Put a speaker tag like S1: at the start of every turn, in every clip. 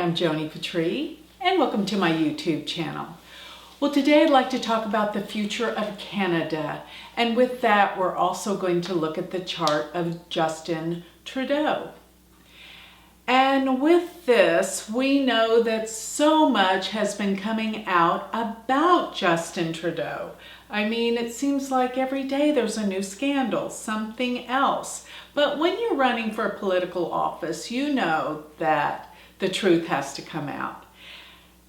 S1: I'm Joni Patry, and welcome to my YouTube channel. Well, today I'd like to talk about the future of Canada, and with that we're also going to look at the chart of Justin Trudeau. And with this, we know that so much has been coming out about Justin Trudeau. I mean, it seems like every day there's a new scandal, something else. But when you're running for a political office, you know that the truth has to come out.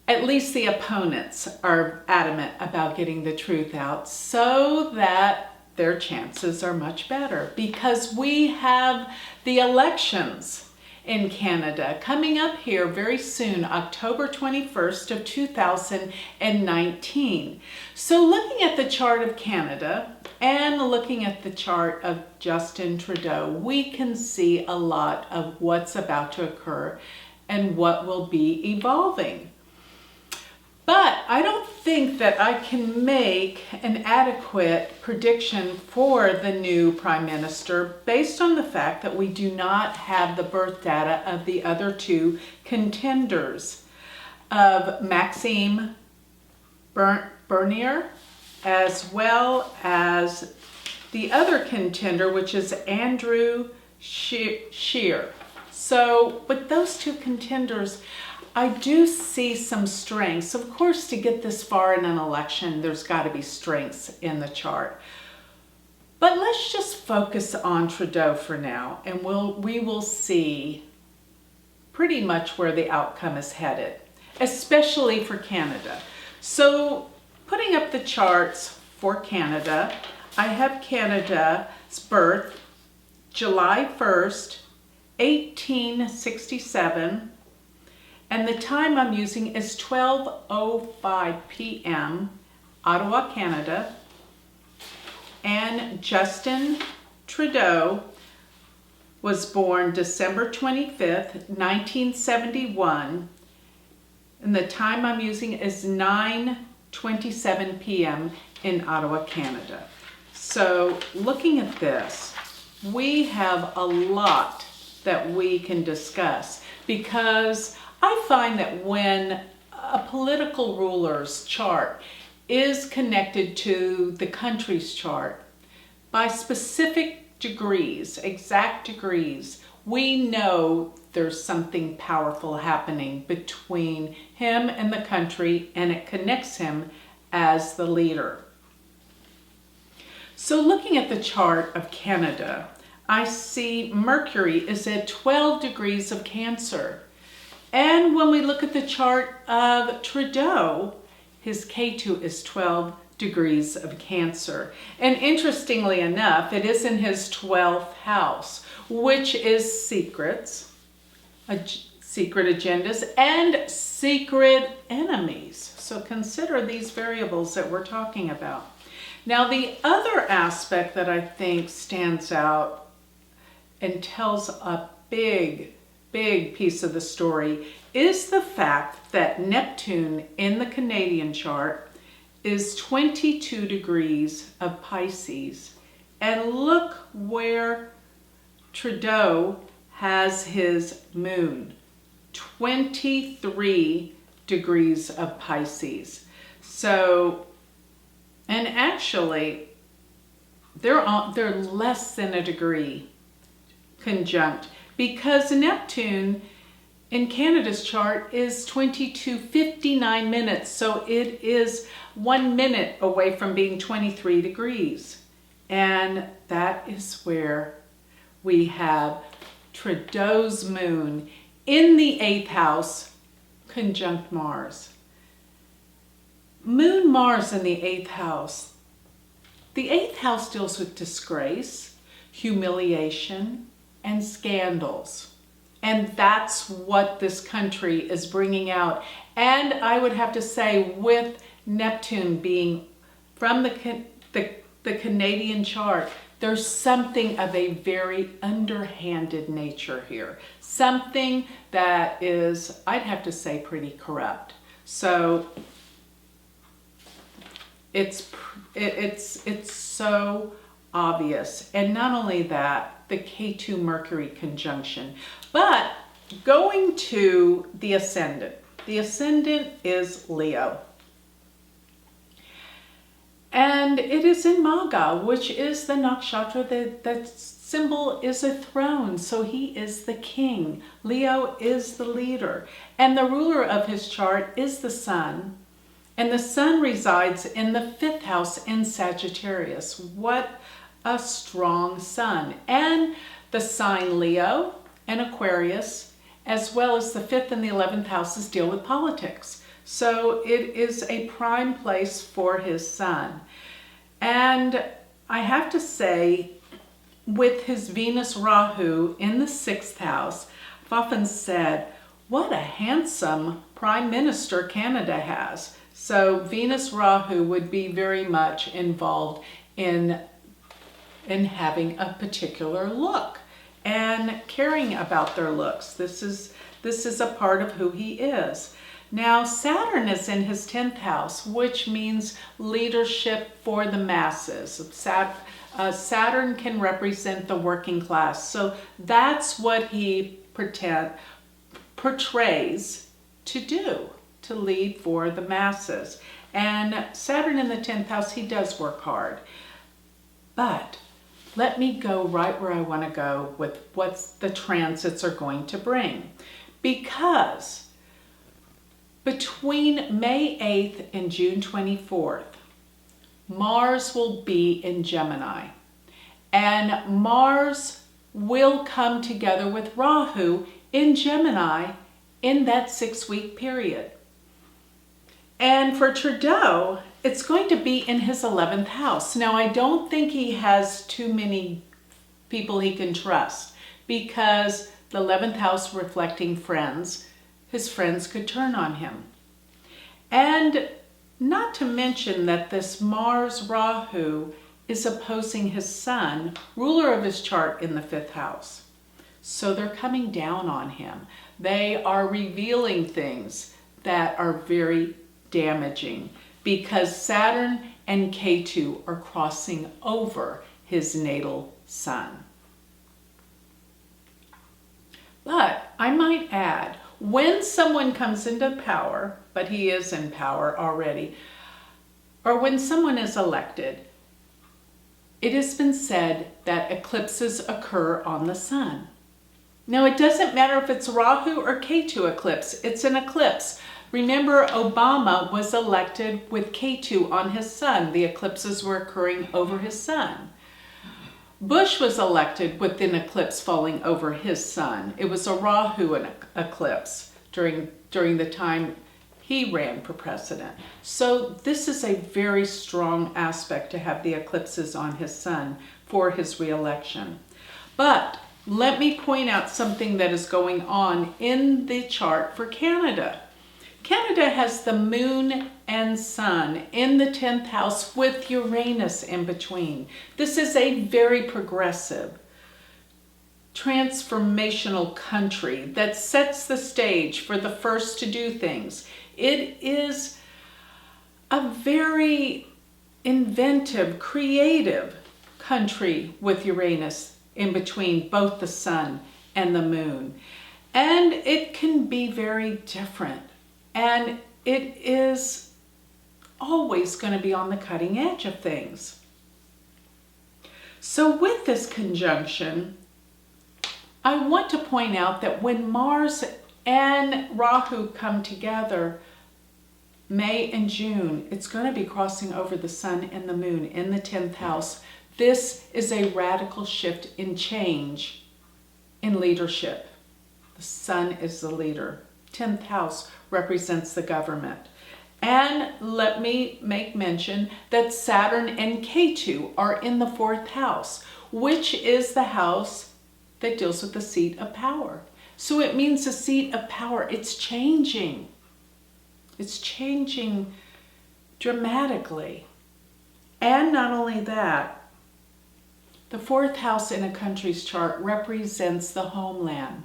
S1: At least the opponents are adamant about getting the truth out so that their chances are much better, because we have the elections in Canada coming up here very soon, October 21st of 2019. So looking at the chart of Canada and looking at the chart of Justin Trudeau, we can see a lot of what's about to occur and what will be evolving. But I don't think that I can make an adequate prediction for the new Prime Minister based on the fact that we do not have the birth data of the other two contenders, of Maxime Bernier, as well as the other contender, which is Andrew Scheer. So with those two contenders, I do see some strengths. Of course, to get this far in an election, there's got to be strengths in the chart. But let's just focus on Trudeau for now, and we will see pretty much where the outcome is headed, especially for Canada. So putting up the charts for Canada, I have Canada's birth July 1st, 1867. And the time I'm using is 12:05 p.m. Ottawa, Canada. And Justin Trudeau was born December 25th, 1971. And the time I'm using is 9:27 p.m. in Ottawa, Canada. So looking at this, we have a lot that we can discuss, because I find that when a political ruler's chart is connected to the country's chart by specific degrees, exact degrees, we know there's something powerful happening between him and the country, and it connects him as the leader. So looking at the chart of Canada, I see Mercury is at 12 degrees of Cancer. And when we look at the chart of Trudeau, his K2 is 12 degrees of Cancer. And interestingly enough, it is in his 12th house, which is secrets, secret agendas, and secret enemies. So consider these variables that we're talking about. Now, the other aspect that I think stands out and tells a big piece of the story is the fact that Neptune in the Canadian chart is 22 degrees of Pisces. And look where Trudeau has his moon, 23 degrees of Pisces. So, and actually, they're less than a degree conjunct, because Neptune in Canada's chart is 22:59 minutes, so it is 1 minute away from being 23 degrees. And that is where we have Trudeau's moon in the 8th house conjunct Mars. Moon Mars in the 8th house. The 8th house deals with disgrace, humiliation, and scandals. And that's what this country is bringing out. And I would have to say, with Neptune being from the Canadian chart, there's something of a very underhanded nature here. Something that is, I'd have to say, pretty corrupt. So it's so obvious. And not only that, the K2 Mercury conjunction, but going to the ascendant. The ascendant is Leo. And it is in Maga, which is the nakshatra. That symbol is a throne, so he is the king. Leo is the leader. And the ruler of his chart is the sun. And the sun resides in the 5th house in Sagittarius. What a strong sun. And the sign Leo and Aquarius, as well as the 5th and the 11th houses, deal with politics. So it is a prime place for his sun. And I have to say, with his Venus Rahu in the 6th house, I've often said, what a handsome prime minister Canada has. So Venus Rahu would be very much involved in having a particular look and caring about their looks. This is a part of who he is. Now, Saturn is in his 10th house, which means leadership for the masses. Saturn can represent the working class. So that's what he portrays to do, to lead for the masses. And Saturn in the 10th house, he does work hard. But let me go right where I want to go with what the transits are going to bring. Because between May 8th and June 24th, Mars will be in Gemini. And Mars will come together with Rahu in Gemini in that 6-week period. And for Trudeau, it's going to be in his 11th house. Now, I don't think he has too many people he can trust, because the 11th house reflecting friends, his friends could turn on him. And not to mention that this Mars Rahu is opposing his sun, ruler of his chart, in the 5th house. So they're coming down on him. They are revealing things that are very damaging, because Saturn and Ketu are crossing over his natal sun. But I might add, when someone comes into power, but he is in power already, or when someone is elected, it has been said that eclipses occur on the sun. Now, it doesn't matter if it's Rahu or Ketu eclipse, it's an eclipse. Remember, Obama was elected with Ketu on his sun. The eclipses were occurring over his sun. Bush was elected with an eclipse falling over his sun. It was a Rahu eclipse during the time he ran for president. So this is a very strong aspect to have the eclipses on his sun for his reelection. But let me point out something that is going on in the chart for Canada. Canada has the moon and sun in the 10th house with Uranus in between. This is a very progressive, transformational country that sets the stage for the first to do things. It is a very inventive, creative country with Uranus in between both the sun and the moon. And it can be very different. And it is always going to be on the cutting edge of things. So with this conjunction, I want to point out that when Mars and Rahu come together, May and June, it's going to be crossing over the sun and the moon in the 10th house. This is a radical shift in change in leadership. The sun is the leader. 10th house represents the government. And let me make mention that Saturn and Ketu are in the 4th house, which is the house that deals with the seat of power. So it means the seat of power, it's changing. It's changing dramatically. And not only that, the 4th house in a country's chart represents the homeland.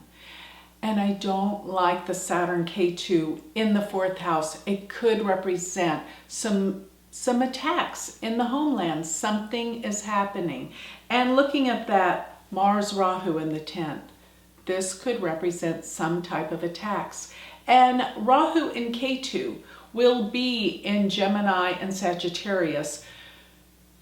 S1: And I don't like the Saturn Ketu in the 4th house. It could represent some attacks in the homeland. Something is happening. And looking at that Mars Rahu in the 10th, this could represent some type of attacks. And Rahu in Ketu will be in Gemini and Sagittarius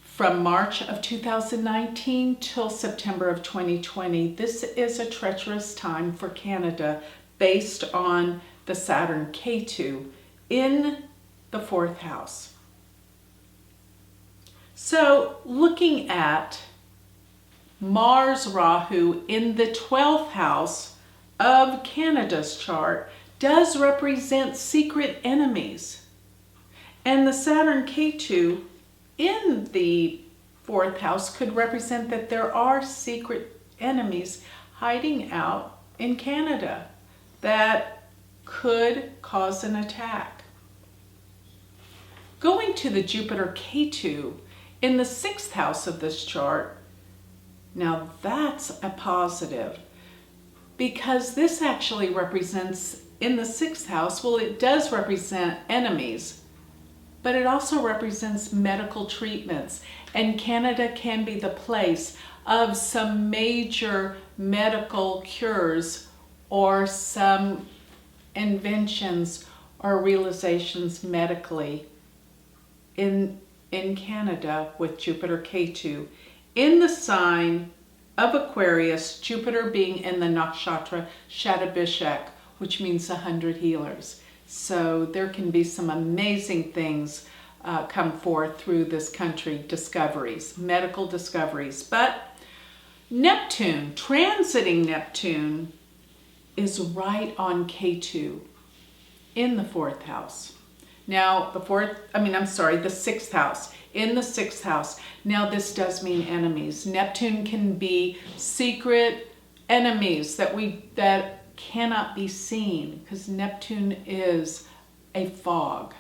S1: from March of 2019 till September of 2020. This is a treacherous time for Canada based on the Saturn Ketu in the 4th house. So looking at Mars Rahu in the 12th house of Canada's chart does represent secret enemies. And the Saturn Ketu in the 4th house could represent that there are secret enemies hiding out in Canada that could cause an attack. Going to the Jupiter Ketu in the 6th house of this chart, now that's a positive, because this actually represents in the 6th house, well, it does represent enemies, but it also represents medical treatments. And Canada can be the place of some major medical cures or some inventions or realizations medically in Canada with Jupiter Ketu in the sign of Aquarius, Jupiter being in the nakshatra Shatabhishek, which means 100 healers. So there can be some amazing things come forth through this country, discoveries, medical discoveries. But Neptune, transiting Neptune, is right on Ketu in the 4th house. Now, the 6th house. In the 6th house. Now, this does mean enemies. Neptune can be secret enemies that cannot be seen, because Neptune is a fog.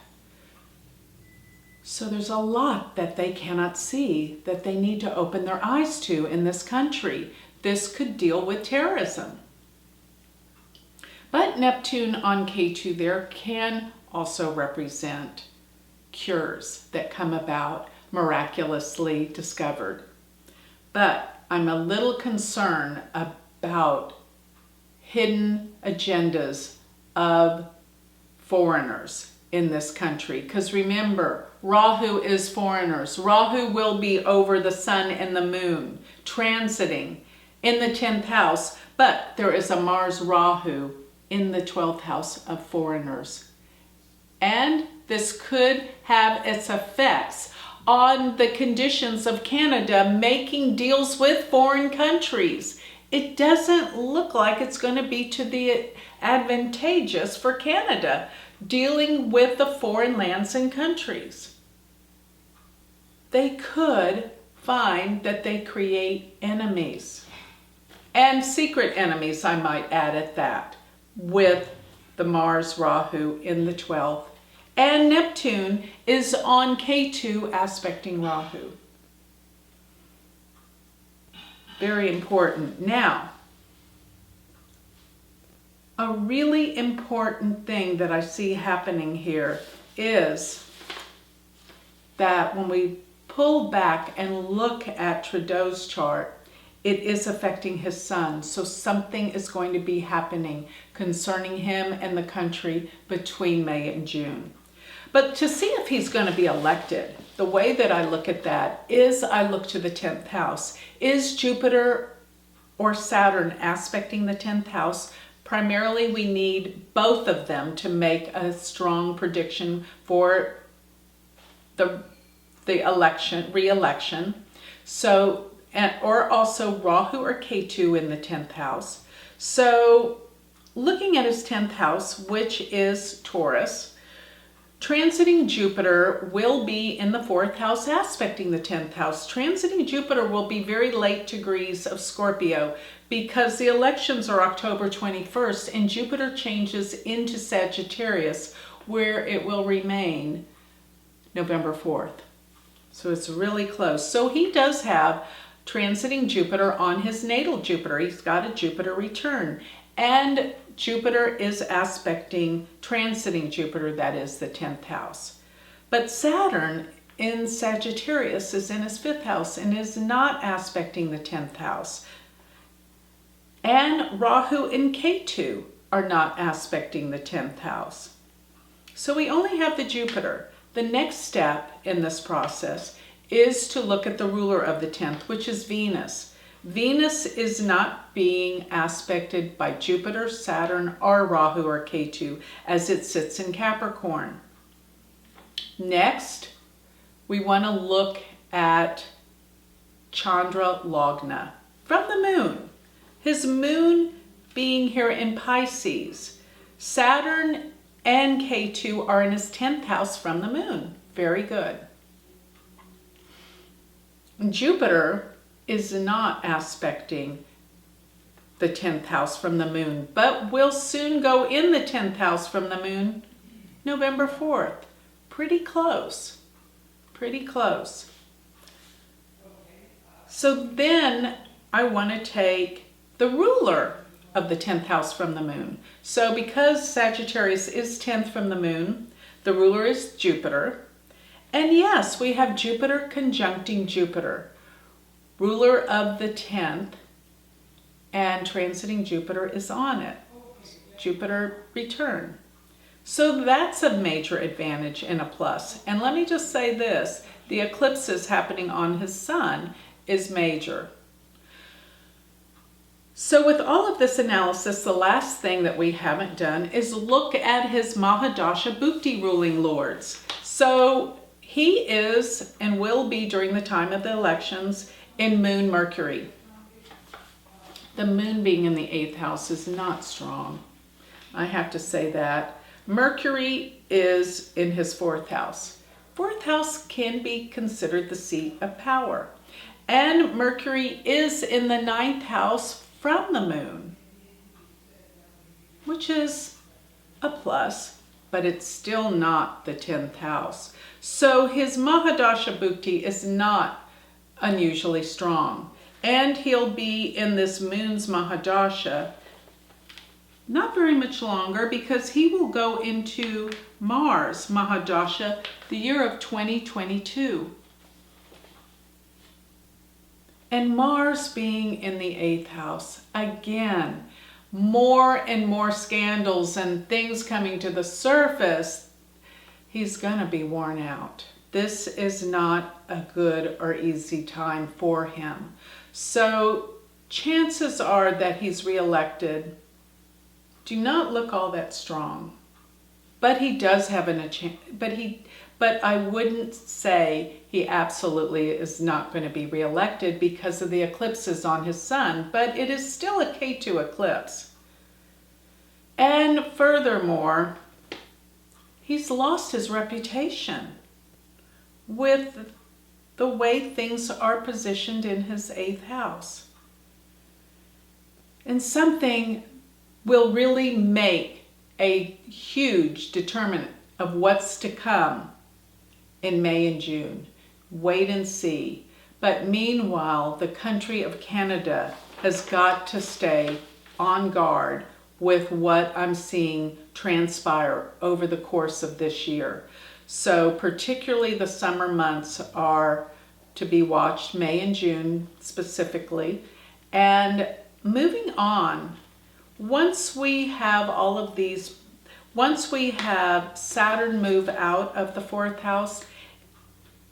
S1: So there's a lot that they cannot see that they need to open their eyes to in this country. This could deal with terrorism. But Neptune on Ketu there can also represent cures that come about miraculously discovered. But I'm a little concerned about hidden agendas of foreigners in this country. Because remember, Rahu is foreigners. Rahu will be over the sun and the moon, transiting in the 10th house. But there is a Mars Rahu in the 12th house of foreigners. And this could have its effects on the conditions of Canada making deals with foreign countries. It doesn't look like it's going to be to the advantageous for Canada dealing with the foreign lands and countries. They could find that they create enemies, and secret enemies, I might add at that, with the Mars Rahu in the 12th. And Neptune is on Ketu aspecting Rahu. Very important. Now, a really important thing that I see happening here is that when we pull back and look at Trudeau's chart, it is affecting his son. So something is going to be happening concerning him and the country between May and June. But to see if he's going to be elected, the way that I look at that is I look to the 10th house. Is Jupiter or Saturn aspecting the 10th house? Primarily, we need both of them to make a strong prediction for the re-election. So, or also Rahu or Ketu in the 10th house. So, looking at his 10th house, which is Taurus, transiting Jupiter will be in the 4th house, aspecting the 10th house. Transiting Jupiter will be very late degrees of Scorpio because the elections are October 21st and Jupiter changes into Sagittarius, where it will remain November 4th. So it's really close. So he does have transiting Jupiter on his natal Jupiter. He's got a Jupiter return. And Jupiter is aspecting, transiting Jupiter, that is the 10th house. But Saturn in Sagittarius is in his 5th house and is not aspecting the 10th house. And Rahu and Ketu are not aspecting the 10th house. So we only have the Jupiter. The next step in this process is to look at the ruler of the 10th, which is Venus. Venus is not being aspected by Jupiter, Saturn, or Rahu or Ketu as it sits in Capricorn. Next, we want to look at Chandra Lagna from the moon. His moon being here in Pisces. Saturn and Ketu are in his 10th house from the moon. Very good. Jupiter is not aspecting the 10th house from the moon, but will soon go in the 10th house from the moon November 4th. Pretty close. Pretty close. So then I want to take the ruler of the 10th house from the moon. So because Sagittarius is 10th from the moon, the ruler is Jupiter. And yes, we have Jupiter conjuncting Jupiter, ruler of the 10th, and transiting Jupiter is on it. Jupiter return. So that's a major advantage and a plus. And let me just say this, the eclipses happening on his sun is major. So with all of this analysis, the last thing that we haven't done is look at his Mahadasha Bhukti ruling lords. So he is and will be during the time of the elections in Moon Mercury. The moon being in the 8th house is not strong. I have to say that. Mercury is in his 4th house. 4th house can be considered the seat of power. And Mercury is in the 9th house from the moon, which is a plus, but it's still not the 10th house. So his Mahadasha Bhukti is not unusually strong. And he'll be in this moon's Mahadasha not very much longer, because he will go into Mars Mahadasha the year of 2022. And Mars being in the 8th house, again, more and more scandals and things coming to the surface. He's gonna be worn out. This is not a good or easy time for him. So chances are that he's reelected do not look all that strong. But he does have but I wouldn't say he absolutely is not going to be reelected because of the eclipses on his sun, but it is still a Ketu eclipse. And furthermore, he's lost his reputation with the way things are positioned in his 8th house. And something will really make a huge determinant of what's to come in May and June. Wait and see. But meanwhile, the country of Canada has got to stay on guard with what I'm seeing transpire over the course of this year. So particularly the summer months are to be watched, May and June specifically. And moving on, once we have all of these, once we have Saturn move out of the 4th house,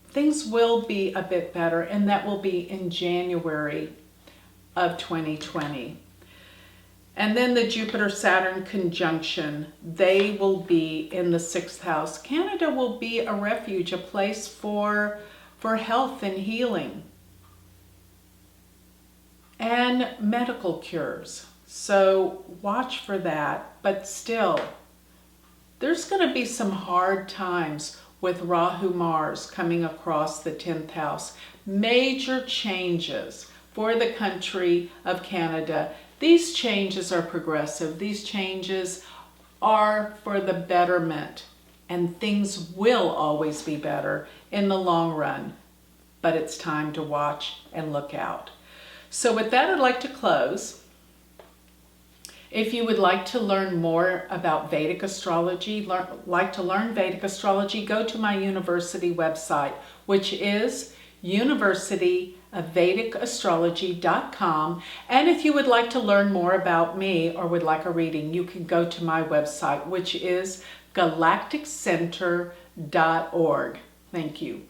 S1: things will be a bit better, and that will be in January of 2020. And then the Jupiter-Saturn conjunction, they will be in the 6th house. Canada will be a refuge, a place for health and healing and medical cures. So watch for that, but still, there's going to be some hard times with Rahu Mars coming across the 10th house. Major changes for the country of Canada. These changes are progressive. These changes are for the betterment, and things will always be better in the long run. But it's time to watch and look out. So with that, I'd like to close. If you would like to learn more about Vedic astrology, like to learn Vedic astrology, go to my university website, which is University of VedicAstrology.com. And if you would like to learn more about me or would like a reading, you can go to my website, which is galacticcenter.org. Thank you.